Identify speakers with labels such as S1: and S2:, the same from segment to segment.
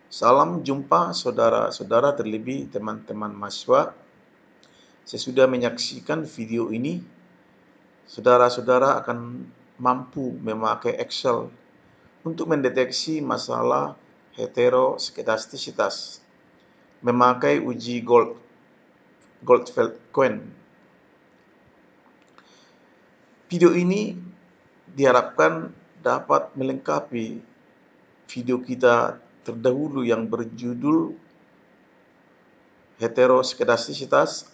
S1: Salam jumpa saudara-saudara, terlebih teman-teman mahasiswa. Sesudah menyaksikan video ini, saudara-saudara akan mampu memakai Excel untuk mendeteksi masalah heteroskedastisitas, memakai uji Goldfeld-Cohen. Video ini diharapkan dapat melengkapi video kita terdahulu yang berjudul heteroskedastisitas,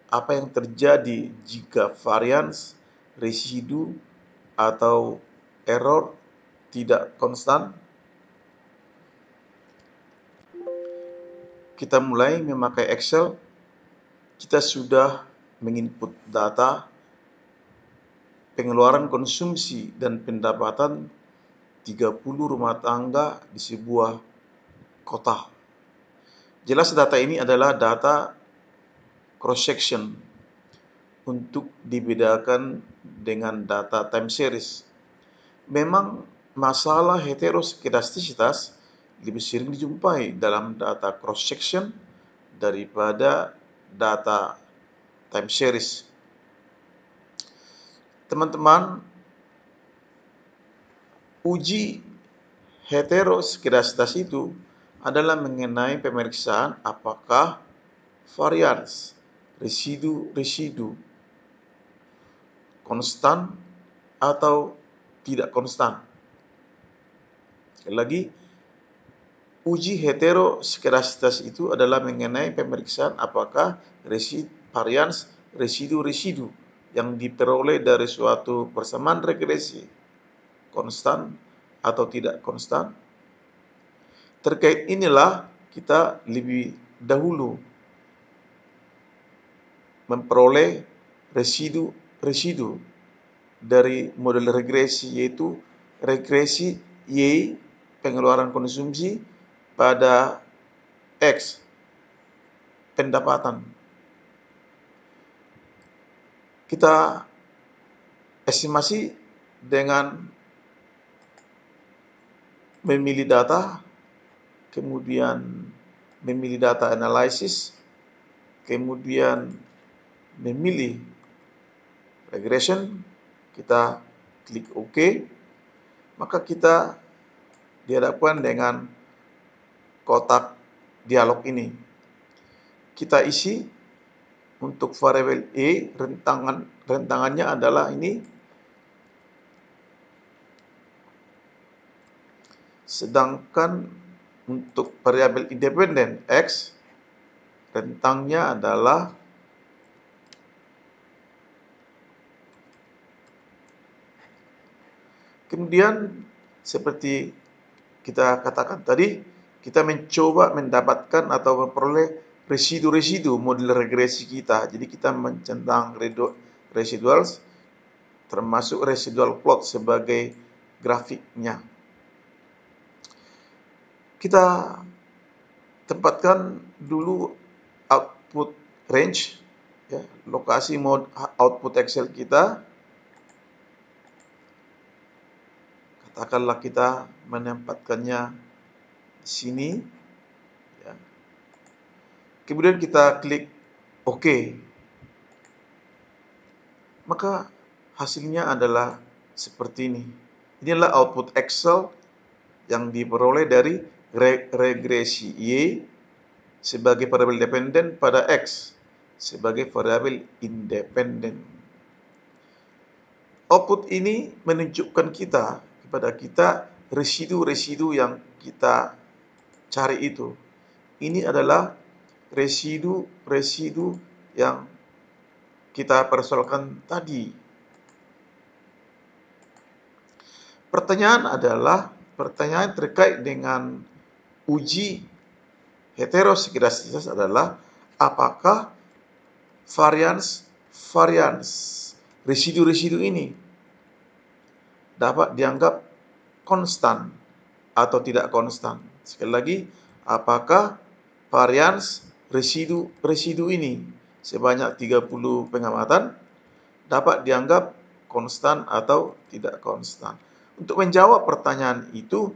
S1: apa yang terjadi jika varians, residu, atau error tidak konstan. Kita mulai memakai Excel. Kita sudah menginput data pengeluaran konsumsi dan pendapatan 30 rumah tangga di sebuah kota. Jelas data ini adalah data cross-section untuk dibedakan dengan data time series. Memang masalah heteroskedastisitas lebih sering dijumpai dalam data cross-section daripada data time series. Teman-teman, uji heteroskedastisitas itu adalah mengenai pemeriksaan apakah varians, residu konstan atau tidak konstan. Sekali lagi, uji heteroskedastisitas itu adalah mengenai pemeriksaan apakah varians, residu yang diperoleh dari suatu persamaan regresi konstan atau tidak konstan. Terkait inilah kita lebih dahulu memperoleh residu dari model regresi, yaitu regresi Y pengeluaran konsumsi pada X pendapatan. Kita estimasi dengan memilih data, kemudian memilih data analisis, kemudian memilih regression, kita klik OK, maka kita dihadapkan dengan kotak dialog ini. Kita isi untuk variabel E, rentangannya adalah ini. Sedangkan untuk variabel independen X, rentangnya adalah kemudian seperti kita katakan tadi, kita mencoba mendapatkan atau memperoleh residu model regresi kita. Jadi kita mencentang residuals termasuk residual plot sebagai grafiknya. Kita tempatkan dulu output range, ya, lokasi mode output Excel kita. Katakanlah kita menempatkannya di sini, ya. Kemudian kita klik OK. Maka hasilnya adalah seperti ini. Inilah output Excel yang diperoleh dari regresi Y sebagai variabel dependen pada X sebagai variabel independen. Output ini menunjukkan kepada kita residu yang kita cari itu. Ini adalah residu yang kita persoalkan tadi. Pertanyaan terkait dengan uji heteroskedastisitas adalah apakah varians residu ini dapat dianggap konstan atau tidak konstan. Sekali lagi, apakah varians residu ini sebanyak 30 pengamatan dapat dianggap konstan atau tidak konstan. Untuk menjawab pertanyaan itu,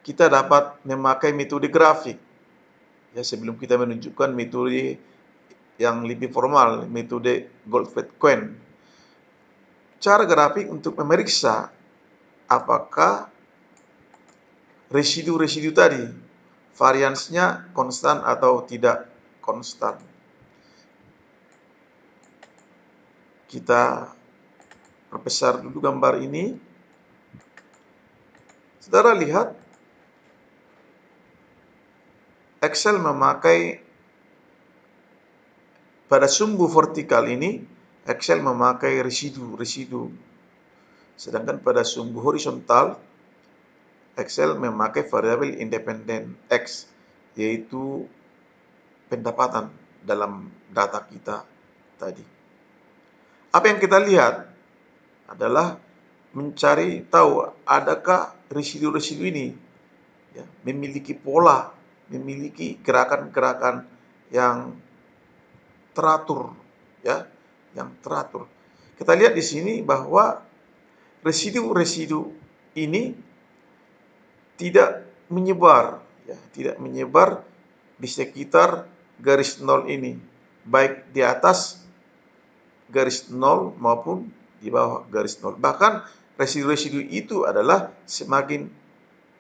S1: kita dapat memakai metode grafik. Ya, sebelum kita menunjukkan metode yang lebih formal, metode Goldfeld-Quine. Cara grafik untuk memeriksa apakah residu-residu tadi variansnya konstan atau tidak konstan. Kita perbesar dulu gambar ini. Saudara lihat, Excel memakai pada sumbu vertikal ini, Excel memakai residu-residu. Sedangkan pada sumbu horizontal, Excel memakai variabel independen X, yaitu pendapatan dalam data kita tadi. Apa yang kita lihat adalah mencari tahu adakah residu-residu ini ya, memiliki pola, memiliki gerakan-gerakan yang teratur, ya, yang teratur. Kita lihat di sini bahwa residu-residu ini tidak menyebar, ya, tidak menyebar di sekitar garis nol ini, baik di atas garis nol maupun di bawah garis nol. Bahkan residu-residu itu adalah semakin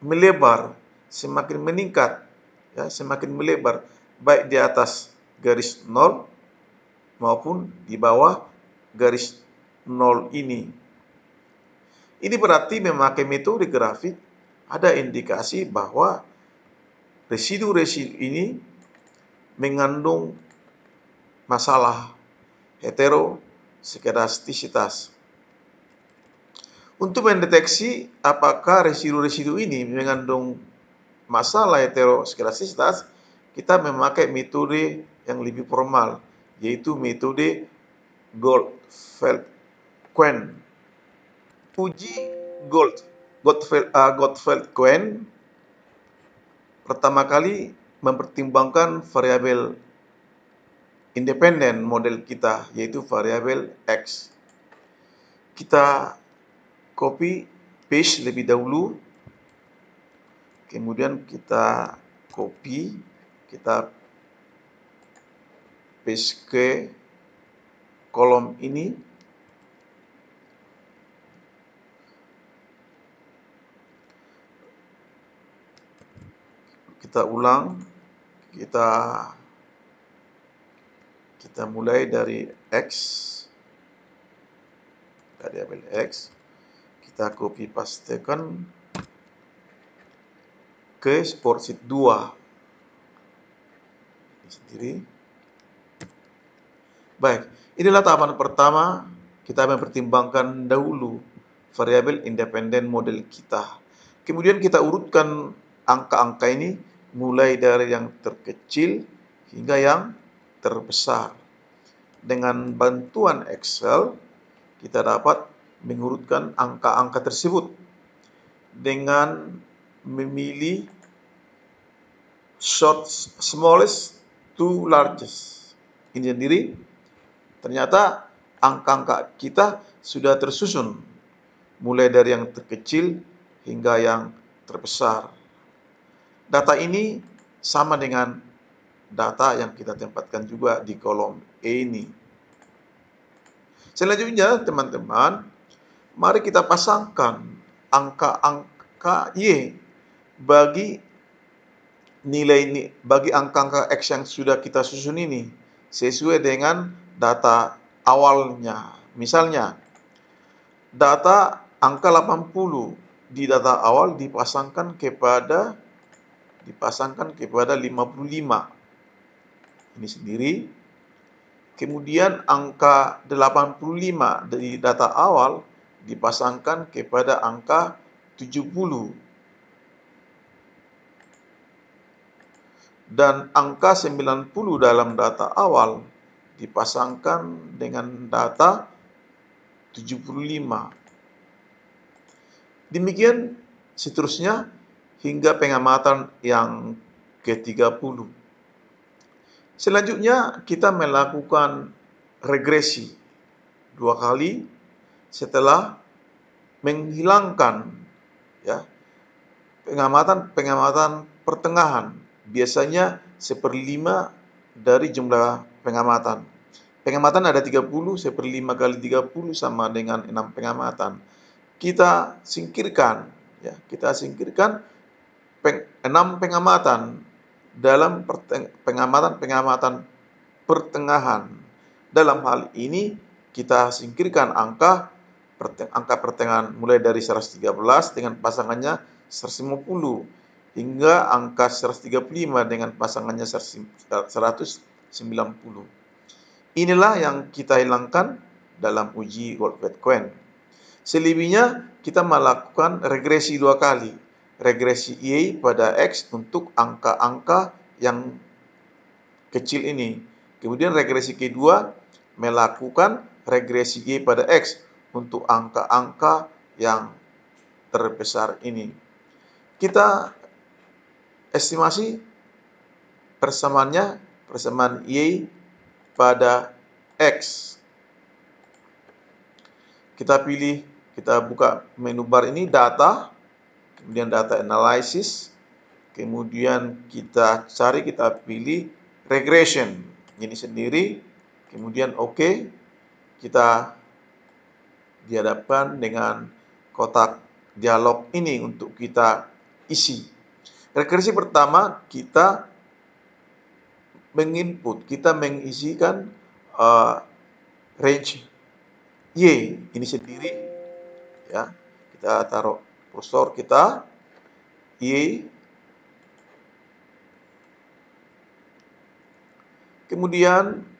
S1: melebar, semakin meningkat, ya, semakin melebar, baik di atas garis nol maupun di bawah garis nol ini. Ini berarti memakai metode grafik ada indikasi bahwa residu-residu ini mengandung masalah heteroskedastisitas. Untuk mendeteksi apakah residu-residu ini mengandung masalah heteroskedastisitas, kita memakai metode yang lebih formal, yaitu metode Goldfeld-Quine. Uji Goldfeld-Quine pertama kali mempertimbangkan variabel independen model kita, yaitu variabel X. Kita copy paste lebih dahulu, kemudian kita copy, kita paste ke kolom ini. Kita ulang, kita mulai dari X, variabel X, kita copy pastekan ke spreadsheet 2 ini sendiri. Baik, inilah tahapan pertama, kita mempertimbangkan dahulu variabel independen model kita. Kemudian kita urutkan angka-angka ini mulai dari yang terkecil hingga yang terbesar. Dengan bantuan Excel, kita dapat mengurutkan angka-angka tersebut dengan memilih smallest to largest. Ini sendiri, ternyata angka-angka kita sudah tersusun mulai dari yang terkecil hingga yang terbesar. Data ini sama dengan data yang kita tempatkan juga di kolom E ini. Selanjutnya, teman-teman, mari kita pasangkan angka-angka Y bagi bagi angka-angka X yang sudah kita susun ini sesuai dengan data awalnya. Misalnya, data angka 80 di data awal dipasangkan kepada 55. Ini sendiri. Kemudian angka 85 dari data awal dipasangkan kepada angka 70. Dan angka 90 dalam data awal dipasangkan dengan data 75. Demikian seterusnya hingga pengamatan yang ke-30. Selanjutnya kita melakukan regresi 2 kali setelah menghilangkan, ya, pengamatan pertengahan. Biasanya 1/5 dari jumlah pengamatan. Pengamatan ada 30, 1/5 kali 30 sama dengan 6 pengamatan. Kita singkirkan, ya, kita singkirkan 6 pengamatan dalam pengamatan pertengahan. Dalam hal ini kita singkirkan angka pertengahan mulai dari 113 dengan pasangannya 150 hingga angka 135 dengan pasangannya 190. Inilah yang kita hilangkan dalam uji Goldwett-Quine. Selebihnya kita melakukan regresi 2 kali. Regresi Y pada X untuk angka-angka yang kecil ini. Kemudian regresi kedua melakukan regresi Y pada X untuk angka-angka yang terbesar ini. Kita estimasi persamaan Y pada X. Kita buka menu bar ini data, kemudian data analysis, kemudian kita pilih regression ini sendiri, kemudian oke. Kita dihadapkan dengan kotak dialog ini untuk kita isi. Regresi pertama kita mengisikan range Y ini sendiri, ya. Kita taruh kursor kita Y. Kemudian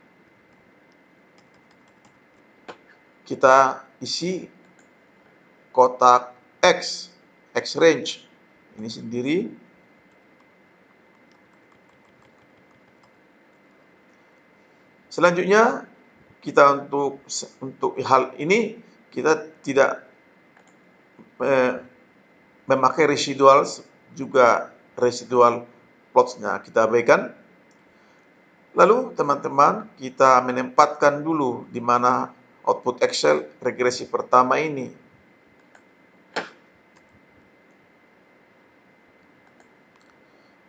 S1: kita isi kotak X range ini sendiri. Selanjutnya kita untuk hal ini kita tidak memakai residual plots-nya kita abaikan. Lalu teman-teman kita menempatkan dulu di mana output Excel regresi pertama ini.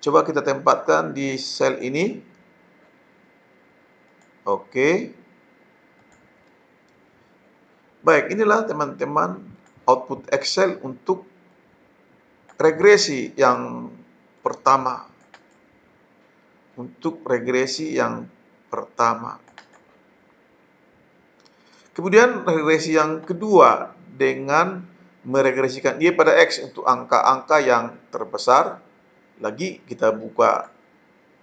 S1: Coba kita tempatkan di sel ini. Oke. Baik, inilah teman-teman output Excel untuk regresi yang pertama. Kemudian regresi yang kedua dengan meregresikan Y pada X untuk angka-angka yang terbesar. Lagi kita buka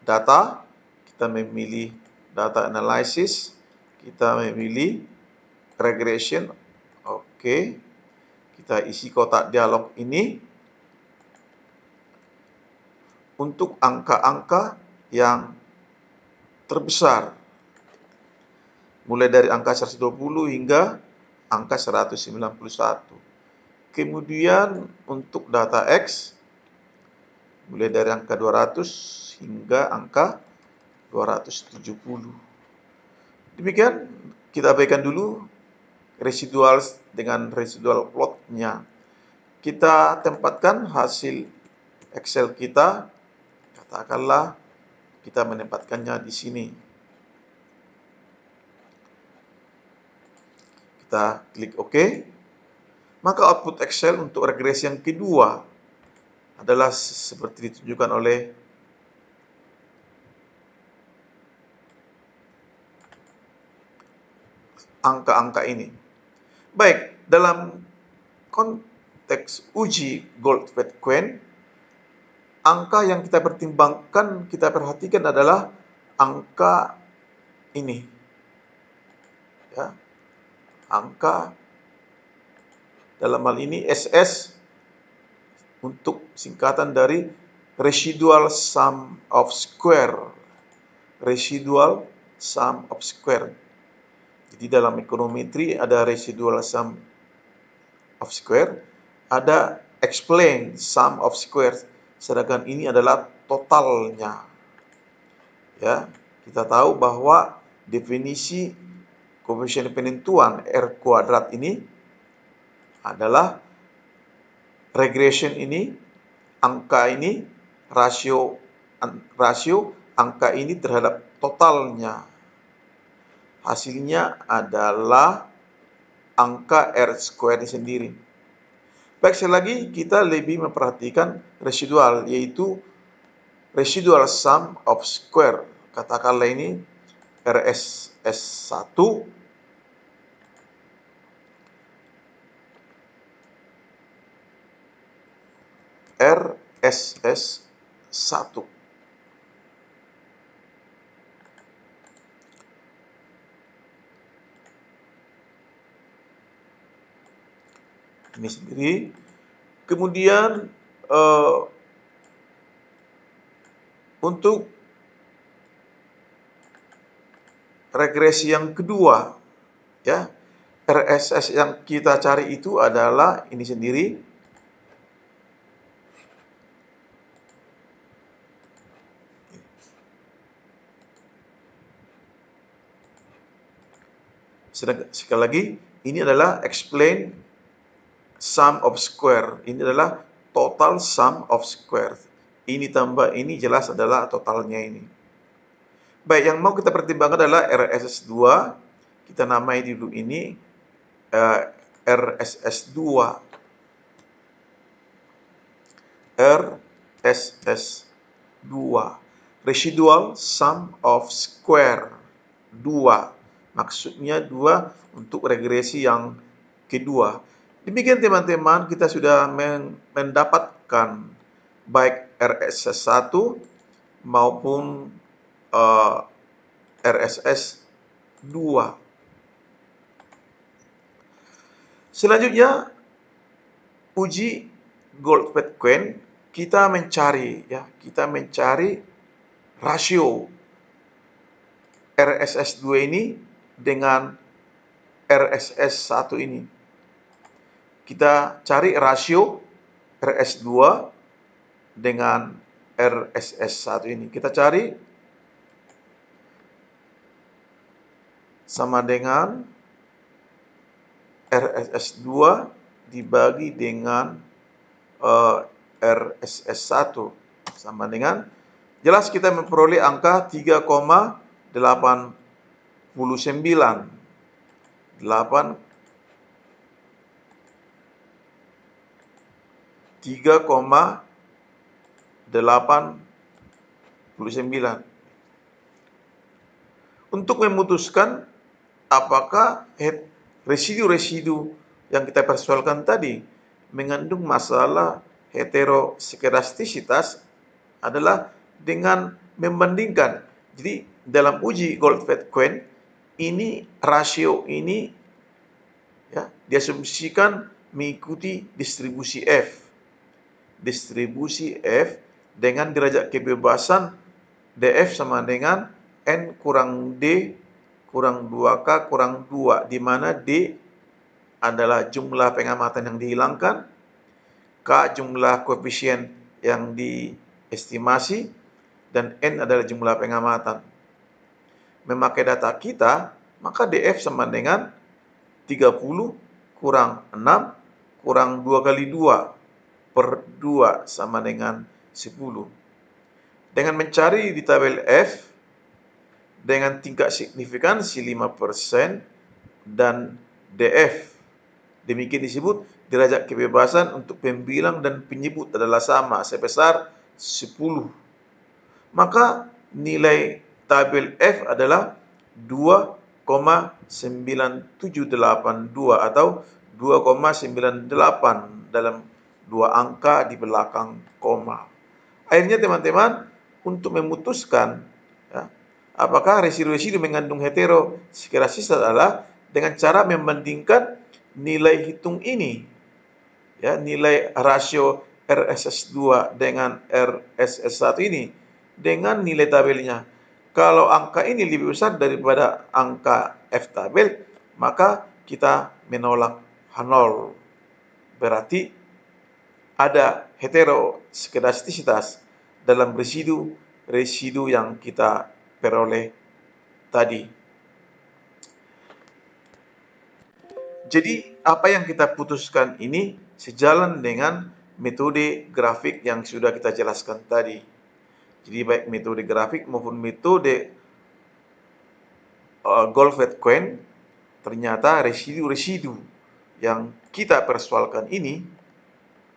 S1: data, kita memilih data analysis, kita memilih regression. Oke. Kita isi kotak dialog ini untuk angka-angka yang terbesar. Mulai dari angka 120 hingga angka 191. Kemudian untuk data X mulai dari angka 200 hingga angka 270. Demikian kita abaikan dulu residual dengan residual plot-nya. Kita tempatkan hasil Excel kita, katakanlah kita menempatkannya di sini. Kita klik OK. Maka output Excel untuk regresi yang kedua adalah seperti ditunjukkan oleh angka-angka ini. Baik, dalam konteks uji Goldwett-Quine, angka yang kita pertimbangkan, kita perhatikan adalah angka ini. Ya. Angka dalam hal ini SS untuk singkatan dari residual sum of square. Residual sum of square. Jadi dalam ekonometri ada residual sum of square, ada explain sum of square. Sedangkan ini adalah totalnya. Ya, kita tahu bahwa definisi koefisien penentuan R kuadrat ini adalah regression ini angka ini, rasio angka ini terhadap totalnya. Hasilnya adalah angka R² ini sendiri. Baik, sekali lagi kita lebih memperhatikan residual, yaitu residual sum of square. Katakanlah ini RSS1 RSS1. Ini sendiri. Kemudian untuk regresi yang kedua, ya, RSS yang kita cari itu adalah ini sendiri. Sekali lagi, ini adalah explain sum of square. Ini adalah total sum of square. Ini tambah ini jelas adalah totalnya ini. Baik, yang mau kita pertimbangkan adalah RSS2. Kita namai dulu ini RSS2. RSS2. Residual sum of square 2. Maksudnya 2 untuk regresi yang kedua. Demikian teman-teman, kita sudah mendapatkan baik RSS1 maupun RSS2. Selanjutnya, uji Goldfadt-Quine, kita mencari rasio RSS2 ini dengan RSS1 ini. Kita cari rasio RS2 dengan RSS1 ini. Kita cari sama dengan RSS2 dibagi dengan RSS1 sama dengan, jelas kita memperoleh angka 3,89. 3,89. Untuk memutuskan apakah residu-residu yang kita persoalkan tadi mengandung masalah heteroskedastisitas adalah dengan membandingkan. Jadi dalam uji Goldfadt-Quine ini rasio ini ya diasumsikan mengikuti distribusi F. Distribusi F dengan derajat kebebasan DF sama dengan N kurang D kurang 2K kurang 2, di mana D adalah jumlah pengamatan yang dihilangkan, K jumlah koefisien yang diestimasi, dan N adalah jumlah pengamatan. Memakai data kita, maka DF sama dengan 30 kurang 6 kurang 2 kali 2 per 2 sama dengan 10. Dengan mencari di tabel F dengan tingkat signifikansi 5% dan DF, demikian disebut derajat kebebasan untuk pembilang dan penyebut adalah sama sebesar 10. Maka nilai tabel F adalah 2,9782 atau 2,98 dalam dua angka di belakang koma. Akhirnya teman-teman, untuk memutuskan ya, apakah residu-residu mengandung heteroskedastisitas adalah dengan cara membandingkan nilai hitung ini, ya, nilai rasio RSS2 dengan RSS1 ini dengan nilai tabelnya. Kalau angka ini lebih besar daripada angka F tabel, maka kita menolak H0. Berarti ada heteroskedastisitas dalam residu yang kita peroleh tadi. Jadi apa yang kita putuskan ini sejalan dengan metode grafik yang sudah kita jelaskan tadi. Jadi baik metode grafik maupun metode Goldfaden, ternyata residu-residu yang kita persoalkan ini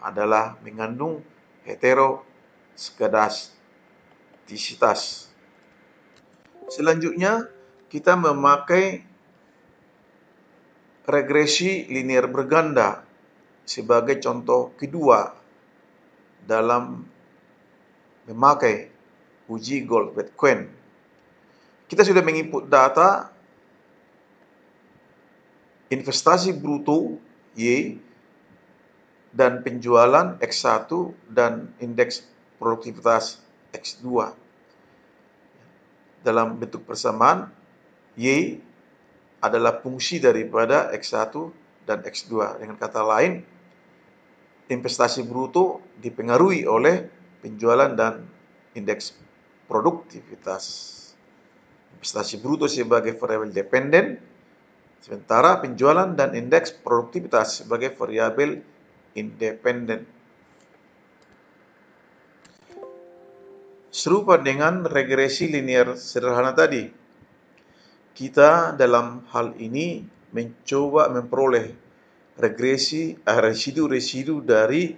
S1: adalah mengandung heteroskedastisitas. Selanjutnya, kita memakai regresi linear berganda sebagai contoh kedua dalam memakai uji Goldfaden. Kita sudah menginput data investasi bruto Y dan penjualan X1 dan indeks produktivitas X2. Dalam bentuk persamaan, Y adalah fungsi daripada X1 dan X2. Dengan kata lain, investasi bruto dipengaruhi oleh penjualan dan indeks produktivitas. Investasi bruto sebagai variabel dependen, sementara penjualan dan indeks produktivitas sebagai variabel independen. Serupa dengan regresi linear sederhana tadi, kita dalam hal ini mencoba memperoleh residu-residu dari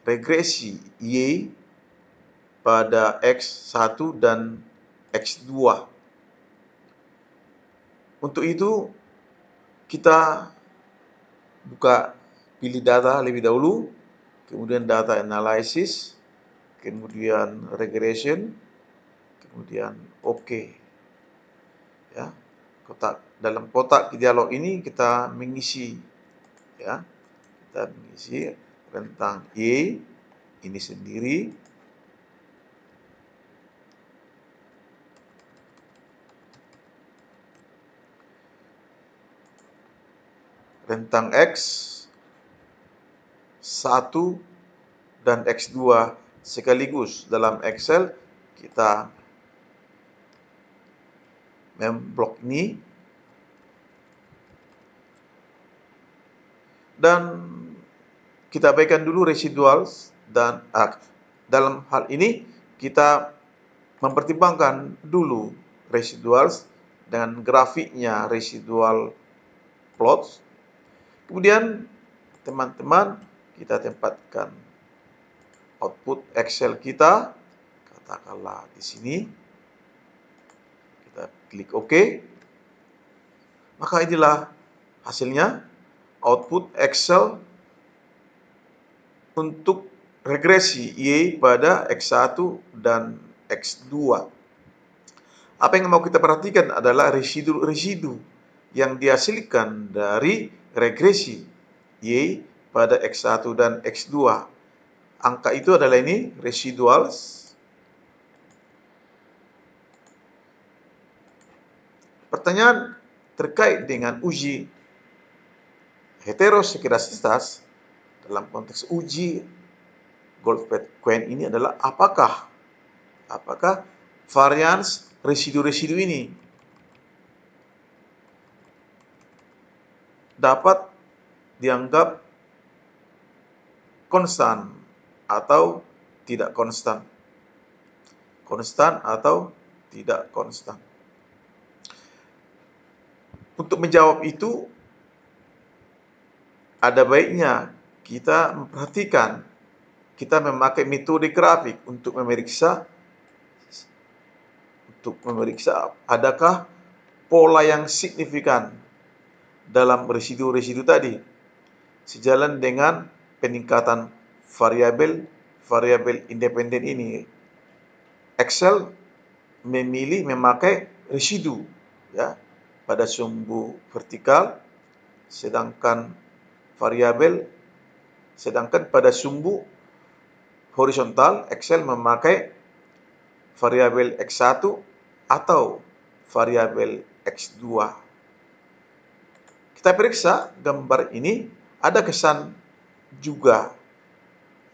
S1: regresi Y pada X1 dan X2. Untuk itu, kita pilih data lebih dahulu, kemudian data analysis, kemudian regression, kemudian OK. Ya, dalam kotak dialog ini kita mengisi, ya, kita mengisi rentang Y ini sendiri, rentang X1 dan X2 sekaligus. Dalam Excel kita memblok ini, dan kita abaikan dulu residual, dan dalam hal ini kita mempertimbangkan dulu residual dan grafiknya residual plot. Kemudian teman-teman, kita tempatkan output Excel kita, katakanlah di sini, kita klik OK. Maka inilah hasilnya, output Excel untuk regresi Y pada X1 dan X2. Apa yang mau kita perhatikan adalah residu-residu yang dihasilkan dari regresi Y pada X1 dan X2. Angka itu adalah ini, residual. Pertanyaan terkait dengan uji heteroskedastisitas dalam konteks uji Goldfaden ini adalah apakah varians residu-residu ini dapat dianggap konstan atau tidak konstan. Konstan atau tidak konstan. Untuk menjawab itu, ada baiknya kita memperhatikan, kita memakai metode grafik untuk memeriksa adakah pola yang signifikan dalam residu-residu tadi, sejalan dengan peningkatan variabel independen ini. Excel memakai residu, ya, pada sumbu vertikal, sedangkan pada sumbu horizontal Excel memakai variabel X1 atau variabel X2. Kita periksa gambar ini, ada kesan juga,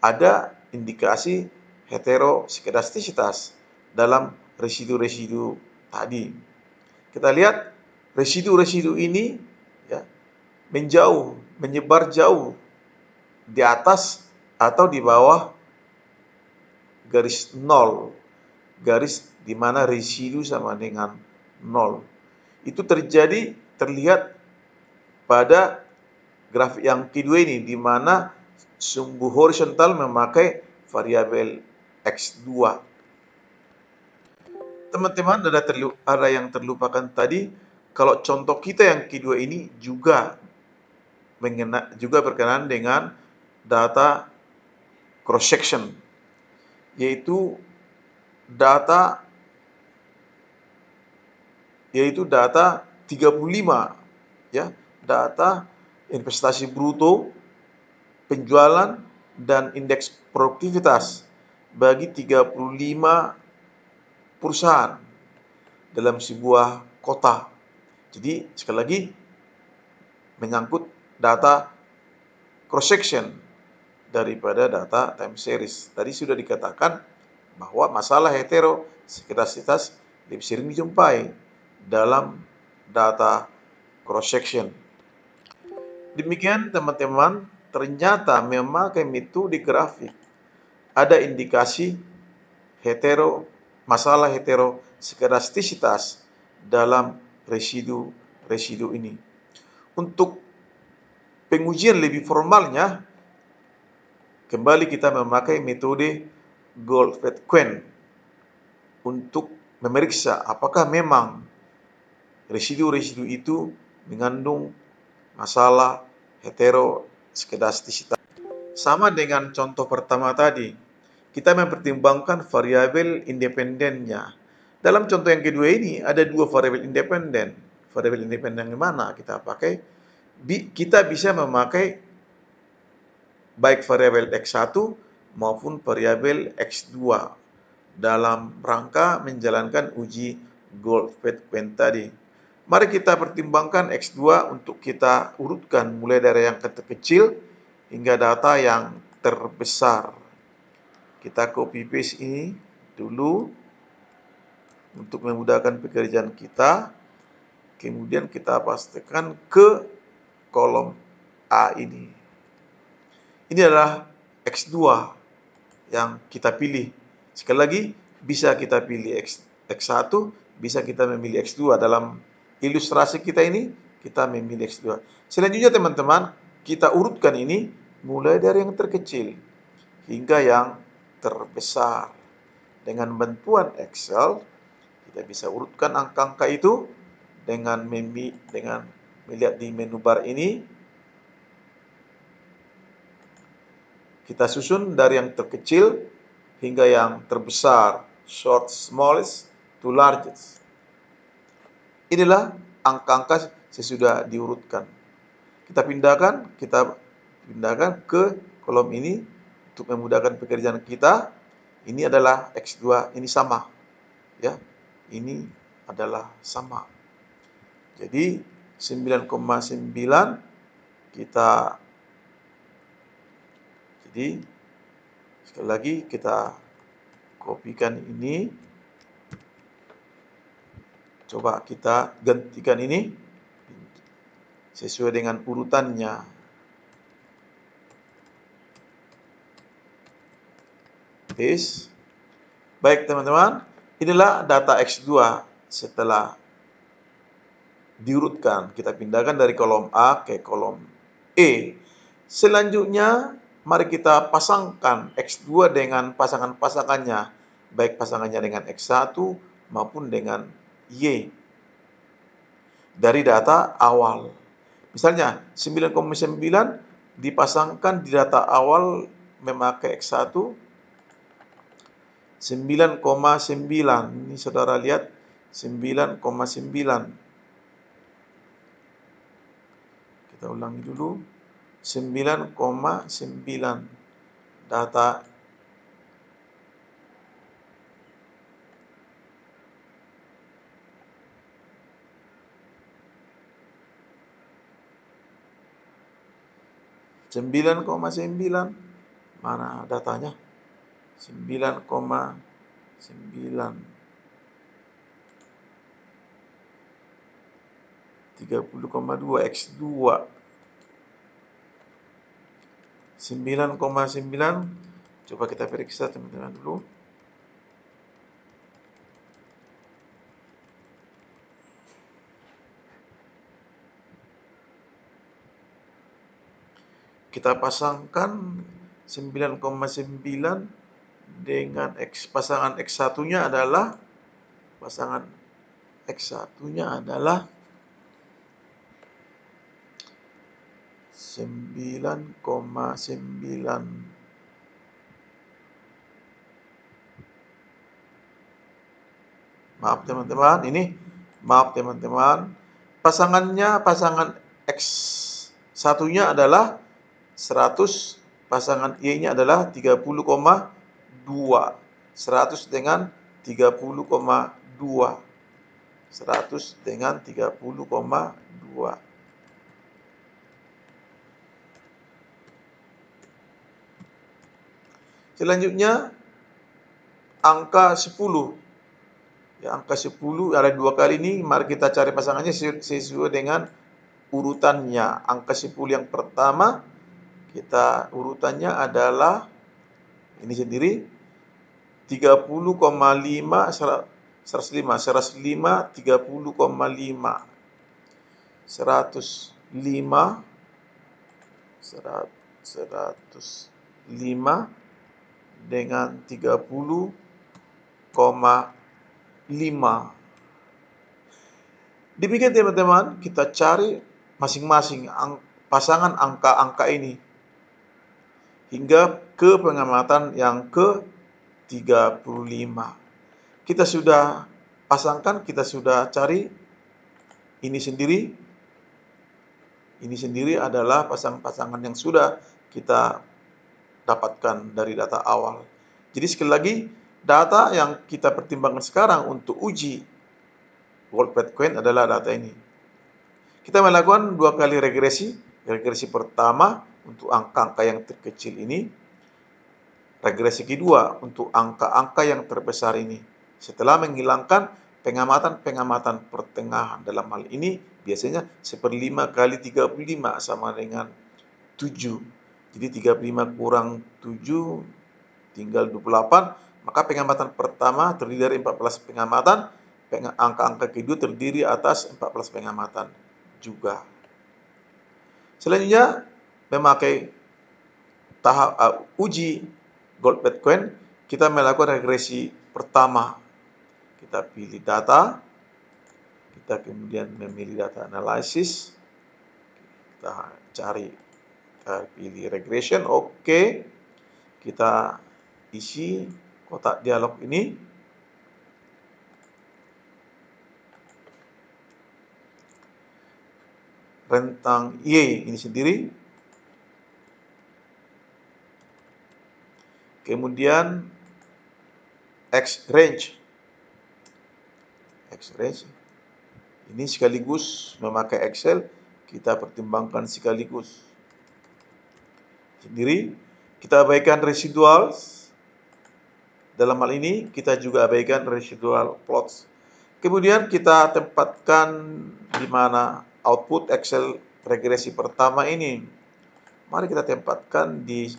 S1: ada indikasi heteroskedastisitas dalam residu-residu tadi. Kita lihat residu-residu ini, ya, menyebar jauh di atas atau di bawah garis 0, garis di mana residu sama dengan 0. Itu terlihat pada grafik yang kedua ini, di mana sumbu horizontal memakai variabel X2. Teman-teman, ada yang terlupakan tadi, kalau contoh kita yang kedua ini juga berkenaan dengan data cross section, yaitu data 35, ya, data investasi bruto, penjualan dan indeks produktivitas bagi 35 perusahaan dalam sebuah kota. Jadi sekali lagi menyangkut data cross section daripada data time series. Tadi sudah dikatakan bahwa masalah heteroskedasitas lebih sering dijumpai dalam data cross section. Demikian teman-teman, ternyata memakai metode grafik ada indikasi masalah heteroskedastisitas dalam residu ini. Untuk pengujian lebih formalnya, kembali kita memakai metode Goldfeld-Quine untuk memeriksa apakah memang residu-residu itu mengandung masalah heteroskedastisitas. Sama dengan contoh pertama tadi, kita mempertimbangkan variabel independennya. Dalam contoh yang kedua ini ada dua variabel independen. Variabel independen yang mana kita pakai? Kita bisa memakai baik variabel X1 maupun variabel X2 dalam rangka menjalankan uji Goldfeld-Quine tadi. Mari kita pertimbangkan X2 untuk kita urutkan mulai dari yang terkecil hingga data yang terbesar. Kita copy paste ini dulu untuk memudahkan pekerjaan kita. Kemudian kita pastikan ke kolom A ini. Ini adalah X2 yang kita pilih. Sekali lagi, bisa kita pilih X1, bisa kita memilih X2. Dalam ilustrasi kita ini, kita memilih X2. Selanjutnya teman-teman, kita urutkan ini mulai dari yang terkecil hingga yang terbesar. Dengan bantuan Excel, kita bisa urutkan angka-angka itu dengan melihat di menu bar ini. Kita susun dari yang terkecil hingga yang terbesar, smallest to largest. Inilah angka-angka sesudah diurutkan. Kita pindahkan ke kolom ini untuk memudahkan pekerjaan kita. Ini adalah X2, ini sama. Ya, ini adalah sama. Jadi 9,9 kita, jadi sekali lagi kita kopikan ini, coba kita gantikan ini sesuai dengan urutannya. Paste. Baik teman-teman, inilah data X2 setelah diurutkan. Kita pindahkan dari kolom A ke kolom E. Selanjutnya, mari kita pasangkan X2 dengan pasangan-pasangannya, baik pasangannya dengan X1 maupun dengan Y dari data awal. Misalnya 9,9 dipasangkan di data awal memakai X1 9,9. Ini saudara lihat 9,9. Kita ulangi dulu. 9,9 data mana datanya? 9,9 30,2 X2 9,9. Coba kita periksa teman-teman dulu. Kita pasangkan 9,9 dengan pasangan X1-nya adalah 9,9. Maaf teman-teman. Pasangan X1-nya adalah 100, pasangan Y-nya adalah 30,2. 100 dengan 30,2. 100 dengan 30,2. Selanjutnya angka 10. Ya, angka 10 ada 2 kali ini, mari kita cari pasangannya sesuai dengan urutannya. Angka 10 yang pertama, kita urutannya adalah ini sendiri 30,5, 105, 105, 30,5. 105, 105 dengan 30,5. Demikian teman-teman, kita cari masing-masing pasangan angka-angka ini hingga ke pengamatan yang ke-35. Kita sudah pasangkan, kita sudah cari ini sendiri. Ini sendiri adalah pasangan-pasangan yang sudah kita dapatkan dari data awal. Jadi sekali lagi, data yang kita pertimbangkan sekarang untuk uji World Bitcoin adalah data ini. Kita melakukan 2 kali regresi. Regresi pertama untuk angka-angka yang terkecil ini. Regresi kedua untuk angka-angka yang terbesar ini. Setelah menghilangkan pengamatan-pengamatan pertengahan. Dalam hal ini biasanya 1/5 kali 35 sama dengan 7. Jadi 35 kurang 7 tinggal 28. Maka pengamatan pertama terdiri dari 14 pengamatan. Angka-angka kedua terdiri atas 14 pengamatan juga. Selanjutnya memakai tahap uji Gold Bitcoin, kita melakukan regresi pertama. Kita pilih data, kita kemudian memilih data analysis, kita cari, kita pilih regression, oke. Kita isi kotak dialog ini. Rentang Y ini sendiri. Kemudian X range. Ini sekaligus memakai Excel, kita pertimbangkan sekaligus. Sendiri, kita abaikan residual. Dalam hal ini, kita juga abaikan residual plots. Kemudian kita tempatkan di mana output Excel regresi pertama ini. Mari kita tempatkan di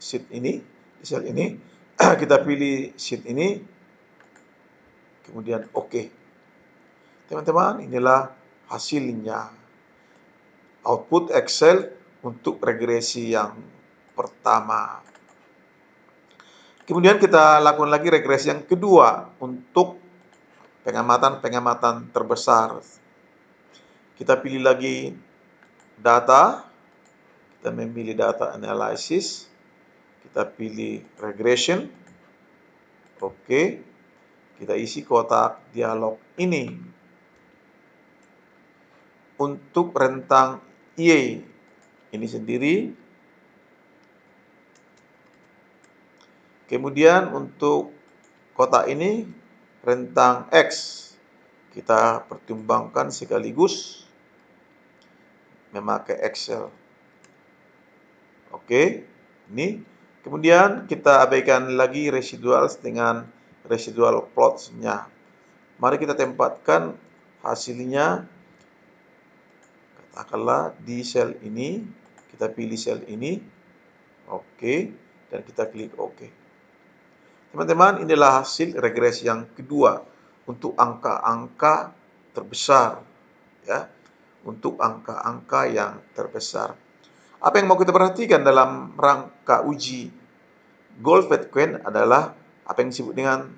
S1: sheet ini, di sel ini. Kita pilih sheet ini. Kemudian oke. Teman-teman, inilah hasilnya. Output Excel untuk regresi yang pertama. Kemudian kita lakukan lagi regresi yang kedua untuk pengamatan-pengamatan terbesar. Kita pilih lagi data, kita memilih data analysis, kita pilih regression, oke. Kita isi kotak dialog ini. Untuk rentang Y ini sendiri. Kemudian untuk kotak ini rentang X kita pertimbangkan sekaligus memakai Excel. Oke, ini. Kemudian kita abaikan lagi residual dengan residual plots-nya. Mari kita tempatkan hasilnya. Katakanlah di sel ini, kita pilih sel ini. Oke, dan kita klik oke. Teman-teman, inilah hasil regresi yang kedua untuk angka-angka terbesar, ya, untuk angka-angka yang terbesar. Apa yang mau kita perhatikan dalam rangka uji Goldfadt-Quine adalah apa yang disebut dengan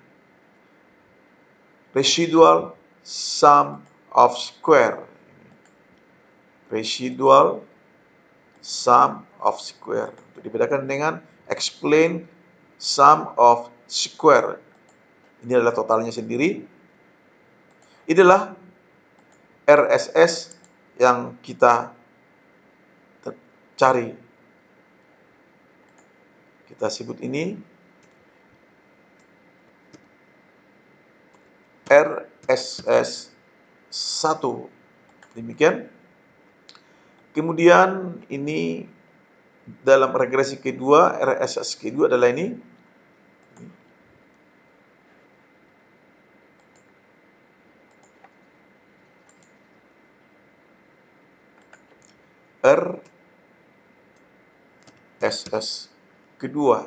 S1: residual sum of square. Residual sum of square. Itu dibedakan dengan explain sum of square. Ini adalah totalnya sendiri. Inilah RSS yang kita cari. Kita sebut ini RSS 1. Demikian. Kemudian ini dalam regresi kedua, RSS kedua adalah ini. RSS kedua.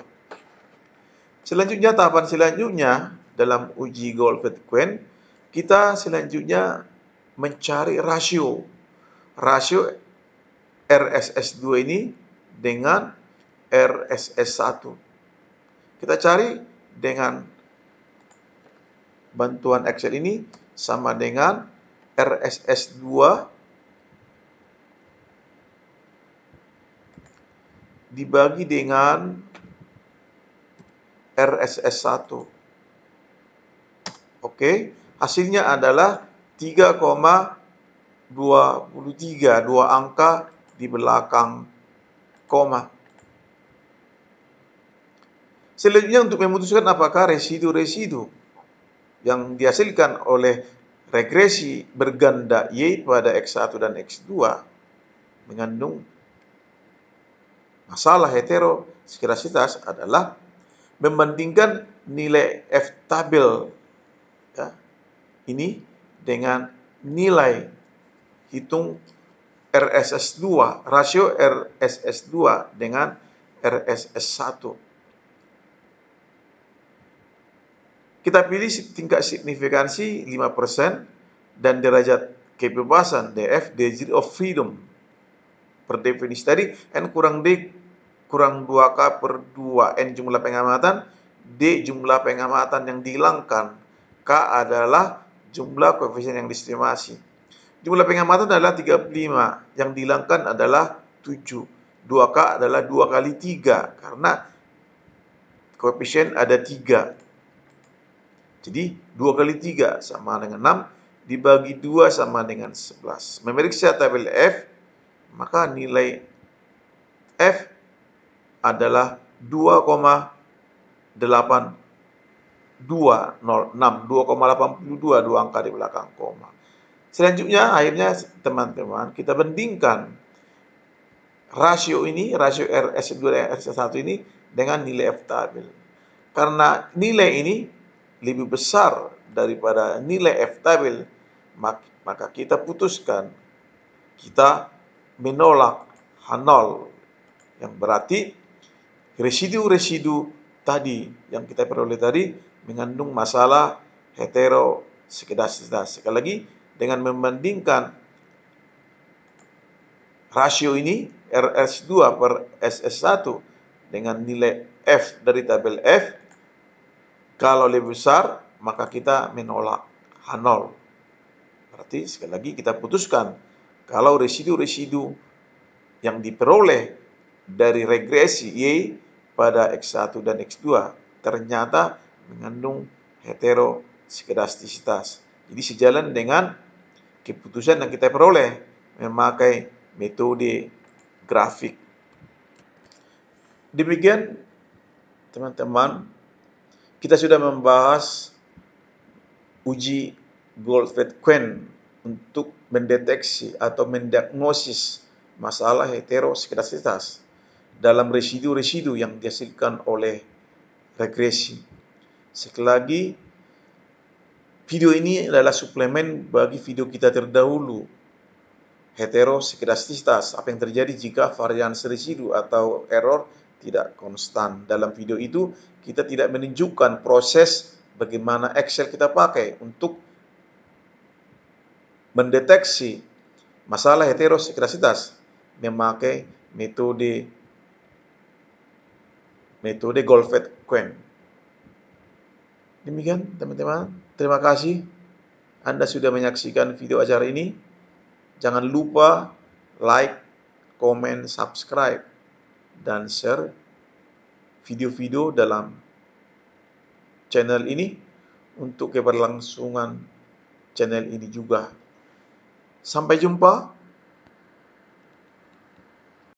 S1: Selanjutnya, tahapan selanjutnya dalam uji Goldfadt-Quine, kita selanjutnya mencari rasio. Rasio RSS 2 ini dengan RSS 1. Kita cari dengan bantuan Excel ini sama dengan RSS 2 dibagi dengan RSS 1. Oke, hasilnya adalah 3,23, dua angka di belakang koma. Selanjutnya untuk memutuskan apakah residu-residu yang dihasilkan oleh regresi berganda Y pada X1 dan X2 mengandung masalah heterosklerositas adalah membandingkan nilai F tabel, ya, ini dengan nilai hitung RSS 2, rasio RSS 2 dengan RSS 1. Kita pilih tingkat signifikansi 5% dan derajat kebebasan DF, degree of freedom. Per definisi tadi, N kurang D kurang 2K per 2N jumlah pengamatan, D jumlah pengamatan yang dihilangkan, K adalah jumlah koefisien yang diestimasi. Jumlah pengamatan adalah 35, yang dihilangkan adalah 7. 2K adalah 2 kali 3, karena koefisien ada 3. Jadi 2 kali 3 sama dengan 6, dibagi 2 sama dengan 11. Memeriksa tabel F, maka nilai F adalah 2,8206, 2,82, dua angka di belakang koma. Selanjutnya, akhirnya teman-teman, kita bandingkan rasio ini, rasio RS2 dan RS1 ini dengan nilai F tabel. Karena nilai ini lebih besar daripada nilai F tabel, maka kita putuskan, kita menolak H0, yang berarti residu-residu tadi yang kita peroleh tadi mengandung masalah heterosklerositas. Sekali lagi, dengan membandingkan rasio ini RS2 per SS1 dengan nilai F dari tabel F, kalau lebih besar, maka kita menolak H0. Berarti sekali lagi kita putuskan, kalau residu-residu yang diperoleh dari regresi Y pada X1 dan X2 ternyata mengandung heterosklerositas. Jadi sejalan dengan keputusan yang kita peroleh memakai metode grafik. Demikian teman-teman, kita sudah membahas uji Goldfadt-Quine untuk mendeteksi atau mendiagnosis masalah heterosklerositas dalam residu-residu yang dihasilkan oleh regresi. Sekali lagi, video ini adalah suplemen bagi video kita terdahulu, heterosklerositas, apa yang terjadi jika variansi residu atau error tidak konstan. Dalam video itu kita tidak menunjukkan proses bagaimana Excel kita pakai untuk mendeteksi masalah heterosekresitas memakai metode Goldfeld-Quine. Demikian teman-teman, terima kasih Anda sudah menyaksikan video acara ini. Jangan lupa like, komen, subscribe, dan share video-video dalam channel ini untuk keberlangsungan channel ini juga. Sampai jumpa